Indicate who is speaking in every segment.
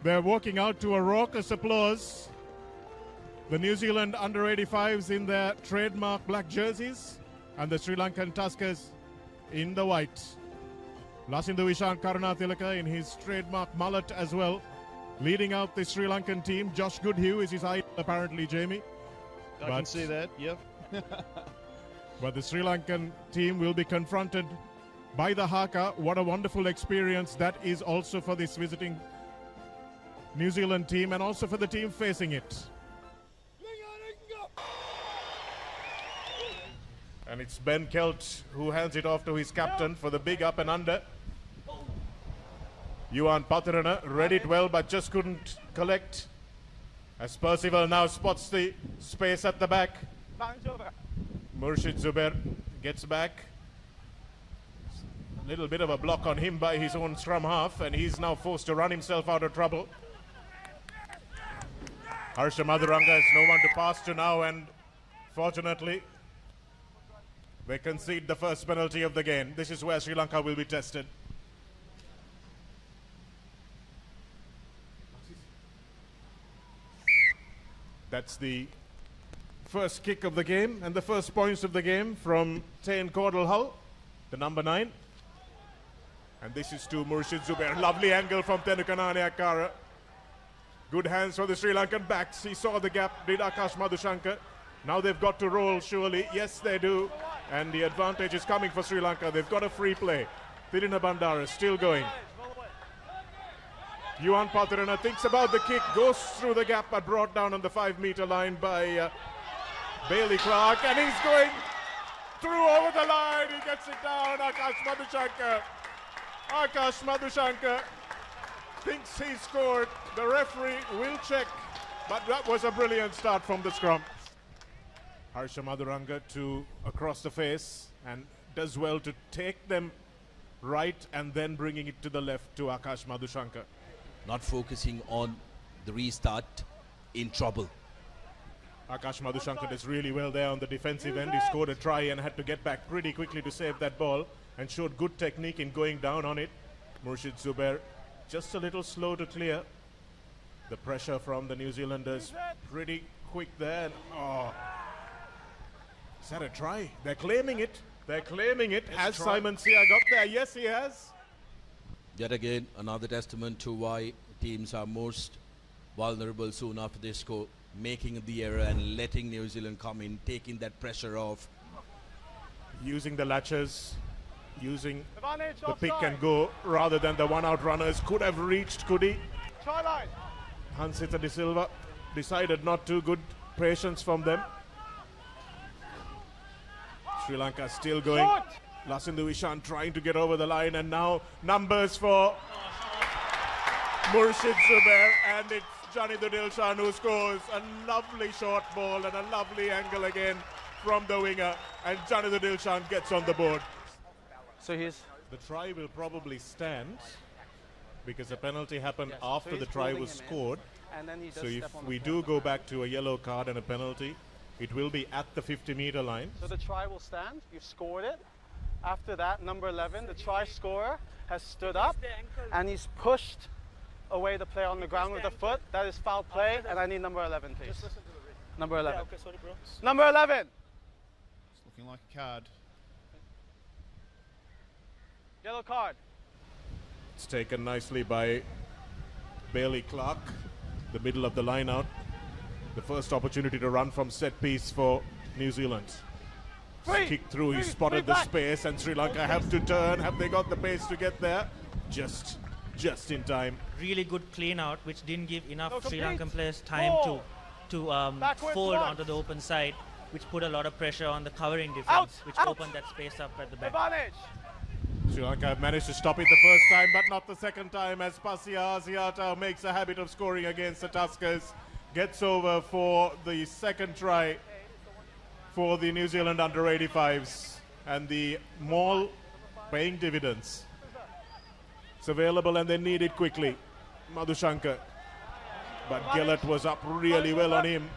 Speaker 1: They're walking out to a raucous applause. The New Zealand under-85s in their trademark black jerseys and the Sri Lankan Tuskers in the white. Lasindu Ishan Karunatilaka in his trademark mullet as well, leading out the Sri Lankan team. Josh Goodhue is his idol apparently, Jamie.
Speaker 2: I can see that, yep.
Speaker 1: But the Sri Lankan team will be confronted by the haka. What a wonderful experience that is also for this visiting New Zealand team and also for the team facing it. And it's Ben Kelt who hands it off to his captain for the big up and under. Juan Patirana read it well but just couldn't collect. As Percival now spots the space at the back. Murshid Zubair gets back. A little bit of a block on him by his own scrum half, and he's now forced to run himself out of trouble. Harsha Madhuranga has no one to pass to now, and fortunately they concede the first penalty of the game. This is where Sri Lanka will be tested. That's the first kick of the game and the first points of the game from Tain Caudle Hull, the number 9. And this is to Murshid Zubair. Lovely angle from Tenukanane Akara. Good hands for the Sri Lankan backs. He saw the gap, did Akash Madhushankar. Now they've got to roll, surely. Yes, they do. And the advantage is coming for Sri Lanka. They've got a free play. Thirina Bandara still going. Juan Patirana thinks about the kick, goes through the gap but brought down on the 5-meter line by Bailey Clark, and he's going through over the line. He gets it down. Akash Madhushankar. Akash Madhushankar thinks he scored. The referee will check, but that was a brilliant start from the scrum. Harsha Madhuranga to across the face and does well to take them right and then bringing it to the left to Akash Madhushankar.
Speaker 3: Not focusing on the restart, in trouble.
Speaker 1: Akash Madhushankar does really well there on the defensive end. He scored a try and had to get back pretty quickly to save that ball and showed good technique in going down on it. Murshid Zubair just a little slow to clear. The pressure from the New Zealanders pretty quick there. And, oh, is that a try? They're claiming it. They're claiming it. Has Simon Sia got there? Yes, he has.
Speaker 3: Yet again, another testament to why teams are most vulnerable soon after they score, making the error and letting New Zealand come in, taking that pressure off.
Speaker 1: Using the latches, using the pick and go rather than the one-out runners. Could have reached, could he? Hansita De Silva decided not to. Good patience from them. Sri Lanka still going. Lasindu Ishan trying to get over the line, and now numbers for Murshid Zubair, and it's Johnny Dilshan who scores. A lovely short ball and a lovely angle again from the winger, and Johnny Dilshan gets on the board.
Speaker 4: So the
Speaker 1: try will probably stand because the penalty happened after the try was scored. So if we do go back to a yellow card and a penalty, it will be at the 50-meter line.
Speaker 4: So the try will stand. You've scored it. After that, number 11, the try scorer, has stood up and he's pushed away the player on the ground with the foot. That is foul play, and I need number 11, please. Number 11.
Speaker 5: Okay, sorry, bro.
Speaker 4: Number 11!
Speaker 2: It's looking like a card.
Speaker 4: Yellow card.
Speaker 1: It's taken nicely by Bailey Clark, the middle of the line out. The first opportunity to run from set piece for New Zealand. Kick through, he spotted the space, and Sri Lanka have to turn. Have they got the pace to get there? Just in time.
Speaker 5: Really good clean out, which didn't give enough Sri Lankan players time to fold onto the open side, which put a lot of pressure on the covering defense, which opened that space up at the back.
Speaker 1: Sri Lanka have managed to stop it the first time, but not the second time, as Pasya Asiata makes a habit of scoring against the Tuskers. Gets over for the second try for the New Zealand under-85s, and the maul paying dividends. It's available and they need it quickly. Madhushankar, but Gillett was up really well on him,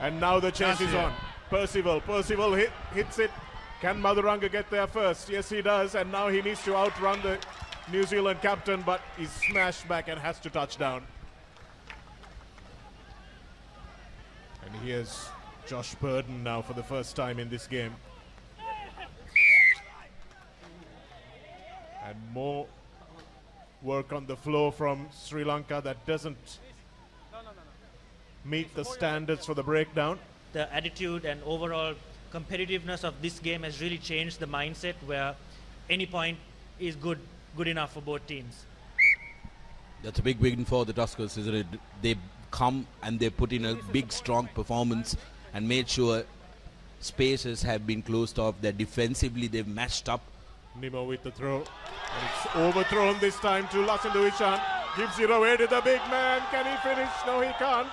Speaker 1: and now the chase is on. Percival hits it. Can Madhuranga get there first? Yes, he does, and now he needs to outrun the New Zealand captain, but he's smashed back and has to touch down. And here's Josh Burden now for the first time in this game. And more work on the floor from Sri Lanka that doesn't meet the standards for the breakdown.
Speaker 5: The attitude and overall competitiveness of this game has really changed the mindset where any point is good enough for both teams.
Speaker 3: That's a big win for the Tuskers, isn't it? They come and they put in a big, strong performance and made sure spaces have been closed off. That defensively they've matched up.
Speaker 1: Nimo with the throw. And it's overthrown this time to Lasindu Ishan. Gives it away to the big man. Can he finish? No, he can't.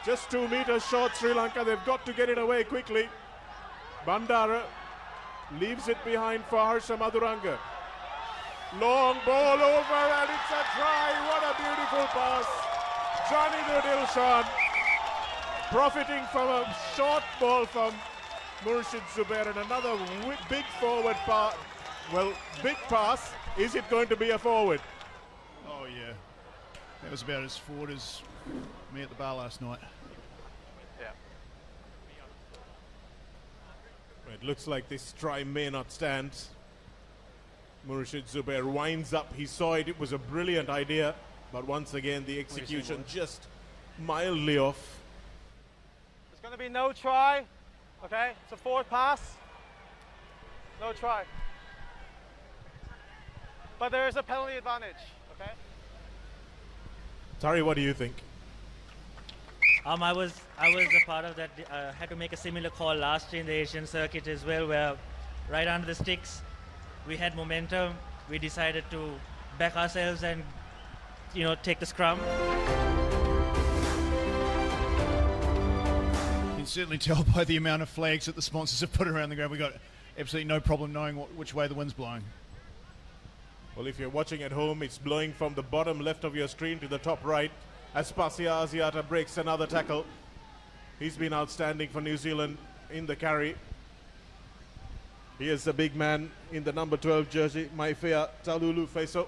Speaker 1: Just 2 meters short, Sri Lanka. They've got to get it away quickly. Bandara leaves it behind for Harsha Maduranga. Long ball over and it's a try. What a beautiful pass. Johnny Dilshan profiting from a short ball from Murshid Zubair and another big forward pass. Well, big pass. Is it going to be a forward?
Speaker 2: Oh, yeah. That was about as forward as me at the bar last night.
Speaker 4: Yeah.
Speaker 1: It looks like this try may not stand. Murshid Zubair winds up. He saw it. It was a brilliant idea. But once again, the execution just mildly off.
Speaker 4: There's going to be no try. Okay, it's a forward pass. No try. But there is a penalty advantage. Okay.
Speaker 1: Tari, what do you think?
Speaker 5: I was a part of that. Had to make a similar call last year in the Asian circuit as well, where right under the sticks, we had momentum. We decided to back ourselves and, take the scrum.
Speaker 2: You can certainly tell by the amount of flags that the sponsors have put around the ground. We've got absolutely no problem knowing which way the wind's blowing.
Speaker 1: Well, if you're watching at home, it's blowing from the bottom left of your screen to the top right as Pasia Asiata breaks another tackle. He's been outstanding for New Zealand in the carry. Here's the big man in the number 12 jersey, Maifea Talulu Faiso.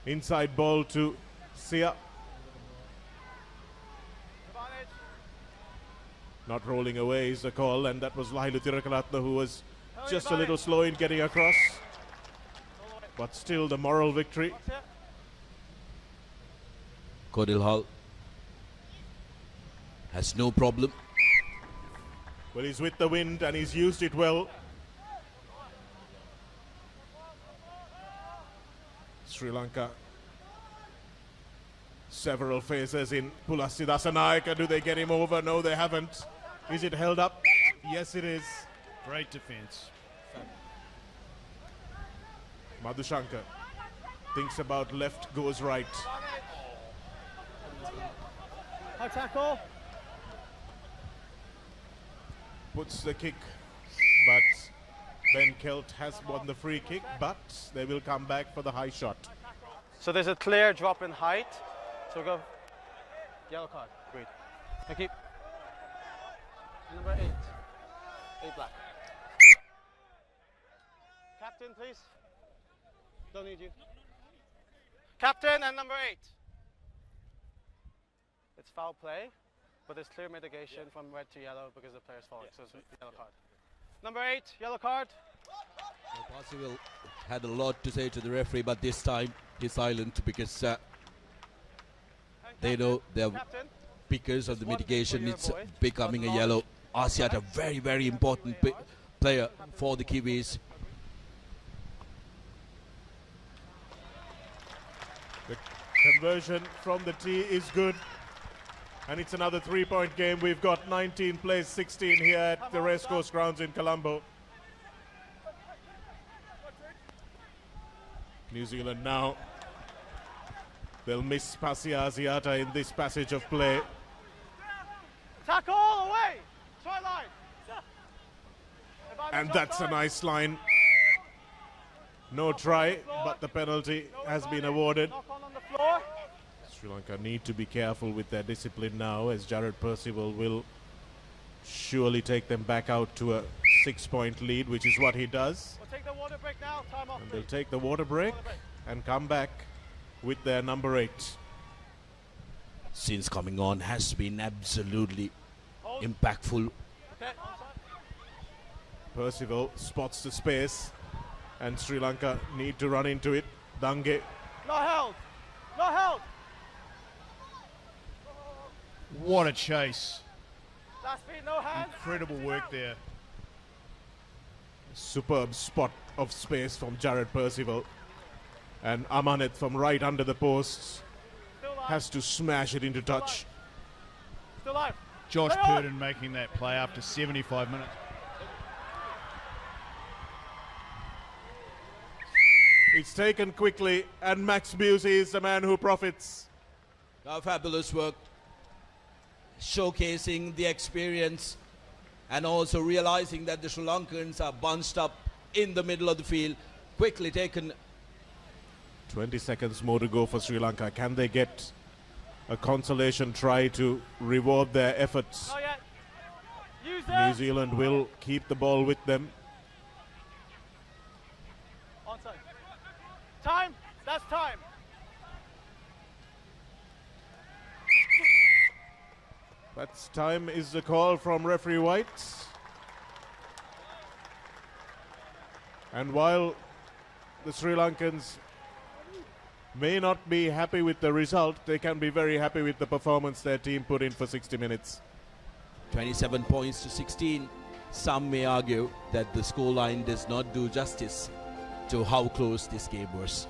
Speaker 1: Inside ball to Sia. Not rolling away is the call, and that was Lahilu Tirakaratna, who was just a little slow in getting across. But still the moral victory.
Speaker 3: Cordell Hall has no problem.
Speaker 1: Well, he's with the wind and he's used it well. Sri Lanka. Several phases in Pulassi Dasanayaka. Do they get him over? No, they haven't. Is it held up? Yes, it is.
Speaker 2: Great defence.
Speaker 1: Madhushankar thinks about left, goes right.
Speaker 4: High tackle.
Speaker 1: Puts the kick, but Ben Kelt has won the free kick, but they will come back for the high shot.
Speaker 4: So there's a clear drop in height. So we'll go yellow card. Agreed. Thank you. Number 8. 8 black. Captain, please. Don't need you. Captain and number 8. It's foul play, but there's clear mitigation from red to yellow because the player's falling. So it's a yellow card. Number 8, yellow card.
Speaker 3: Possible had a lot to say to the referee, but this time he's silent because they know they're because of the mitigation. It's becoming a yellow. Asiat, a very, very important player for the Kiwis.
Speaker 1: The conversion from the tee is good. And it's another 3-point game. We've got 19 plays 16 here at the Racecourse Grounds in Colombo. New Zealand now. They'll miss Pasia Asiata in this passage of play.
Speaker 4: Tackle away! Try line!
Speaker 1: And that's a nice line. No try, but the penalty has been awarded.
Speaker 4: Knock on the floor.
Speaker 1: Sri Lanka need to be careful with their discipline now, as Jared Percival will surely take them back out to a 6-point lead, which is what he does.
Speaker 4: We'll take the Water break now, time off.
Speaker 1: And they'll take the water break and come back with their number 8.
Speaker 3: Since coming on has been absolutely
Speaker 4: Hold.
Speaker 3: impactful.
Speaker 4: Okay, onside.
Speaker 1: Percival spots the space and Sri Lanka need to run into it. Dange
Speaker 4: Not held. Not held.
Speaker 2: What a chase.
Speaker 4: Last feet, no hands.
Speaker 2: Incredible work there.
Speaker 1: superb spot of space from Jared Percival. And Amanet from right under the posts
Speaker 4: Still live.
Speaker 1: has to smash it into touch.
Speaker 4: Still live.
Speaker 2: Josh
Speaker 4: Play on.
Speaker 2: Purden making that play after 75 minutes.
Speaker 1: It's taken quickly, and Max Busey is the man who profits.
Speaker 3: Fabulous work, showcasing the experience and also realizing that the Sri Lankans are bunched up in the middle of the field. Quickly taken.
Speaker 1: 20 seconds more to go for Sri Lanka. Can they get a consolation try to reward their efforts?
Speaker 4: Not yet. Use
Speaker 1: New
Speaker 4: them.
Speaker 1: Zealand will keep the ball with them.
Speaker 4: Onside. Time. That's time.
Speaker 1: That's time is the call from referee White. And while the Sri Lankans may not be happy with the result, they can be very happy with the performance their team put in for 60 minutes.
Speaker 3: 27 points to 16. Some may argue that the scoreline does not do justice to how close this game was.